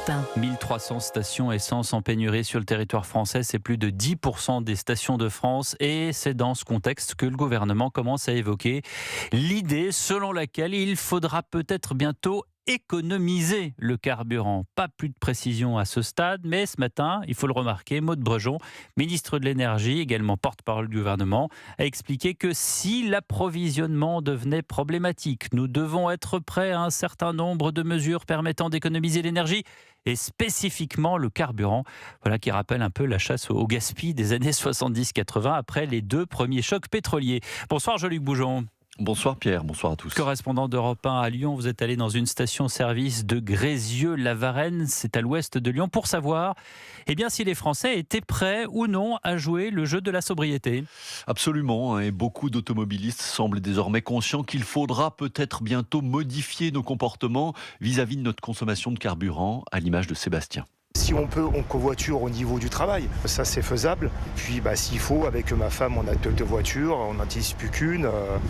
Europe 1. 1300 stations essence en pénurie sur le territoire français, c'est plus de 10% des stations de France et c'est dans ce contexte que le gouvernement commence à évoquer l'idée selon laquelle il faudra peut-être bientôt économiser le carburant. Pas plus de précision à ce stade, mais ce matin, il faut le remarquer, Maud Brejon, ministre de l'Énergie, également porte-parole du gouvernement, a expliqué que si l'approvisionnement devenait problématique, nous devons être prêts à un certain nombre de mesures permettant d'économiser l'énergie et spécifiquement le carburant. Voilà qui rappelle un peu la chasse au gaspillage des années 70-80 après les deux premiers chocs pétroliers. Bonsoir Jean-Luc Bougeon. Bonsoir Pierre, bonsoir à tous. Correspondant d'Europe 1 à Lyon, vous êtes allé dans une station-service de Grézieux-la-Varenne, c'est à l'ouest de Lyon, pour savoir si les Français étaient prêts ou non à jouer le jeu de la sobriété. Absolument, et beaucoup d'automobilistes semblent désormais conscients qu'il faudra peut-être bientôt modifier nos comportements vis-à-vis de notre consommation de carburant, à l'image de Sébastien. Si on peut, on covoiture au niveau du travail. Ça, c'est faisable. Et puis, s'il faut, avec ma femme, on a deux voitures, on n'en utilise plus qu'une.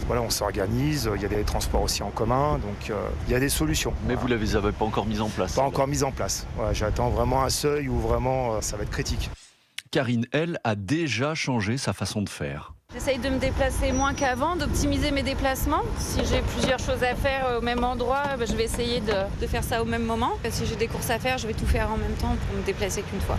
On s'organise. Il y a des transports aussi en commun. Donc, il y a des solutions. Mais vous ne les avez pas encore mises en place? Pas encore mises en place. Voilà, j'attends vraiment un seuil où vraiment ça va être critique. Karine, elle, a déjà changé sa façon de faire. J'essaye de me déplacer moins qu'avant, d'optimiser mes déplacements. Si j'ai plusieurs choses à faire au même endroit, je vais essayer de faire ça au même moment. Si j'ai des courses à faire, je vais tout faire en même temps pour me déplacer qu'une fois.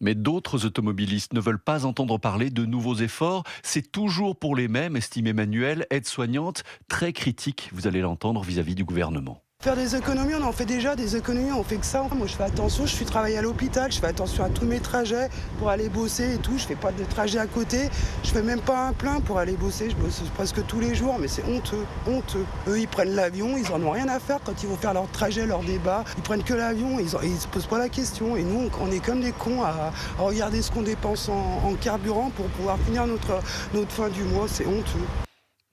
Mais d'autres automobilistes ne veulent pas entendre parler de nouveaux efforts. C'est toujours pour les mêmes, estime Emmanuelle, aide-soignante, très critique, vous allez l'entendre, vis-à-vis du gouvernement. Faire des économies, on en fait déjà des économies, on fait que ça. Moi je fais attention, je suis travaillé à l'hôpital, je fais attention à tous mes trajets pour aller bosser et tout. Je fais pas de trajet à côté, je fais même pas un plein pour aller bosser, je bosse presque tous les jours, mais c'est honteux, honteux. Eux ils prennent l'avion, ils en ont rien à faire quand ils vont faire leur trajet, leur débat. Ils prennent que l'avion, ils se posent pas la question. Et nous on est comme des cons à regarder ce qu'on dépense en carburant pour pouvoir finir notre fin du mois, c'est honteux.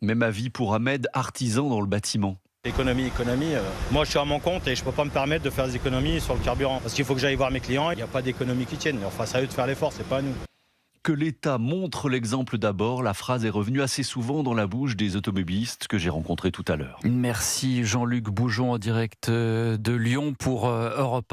Même avis pour Ahmed, artisan dans le bâtiment. Économie. Moi, je suis à mon compte et je ne peux pas me permettre de faire des économies sur le carburant. Parce qu'il faut que j'aille voir mes clients. Il n'y a pas d'économie qui tienne. Enfin, c'est à eux de faire l'effort, c'est pas à nous. Que l'État montre l'exemple d'abord, la phrase est revenue assez souvent dans la bouche des automobilistes que j'ai rencontrés tout à l'heure. Merci Jean-Luc Bougeon en direct de Lyon pour Europe 1.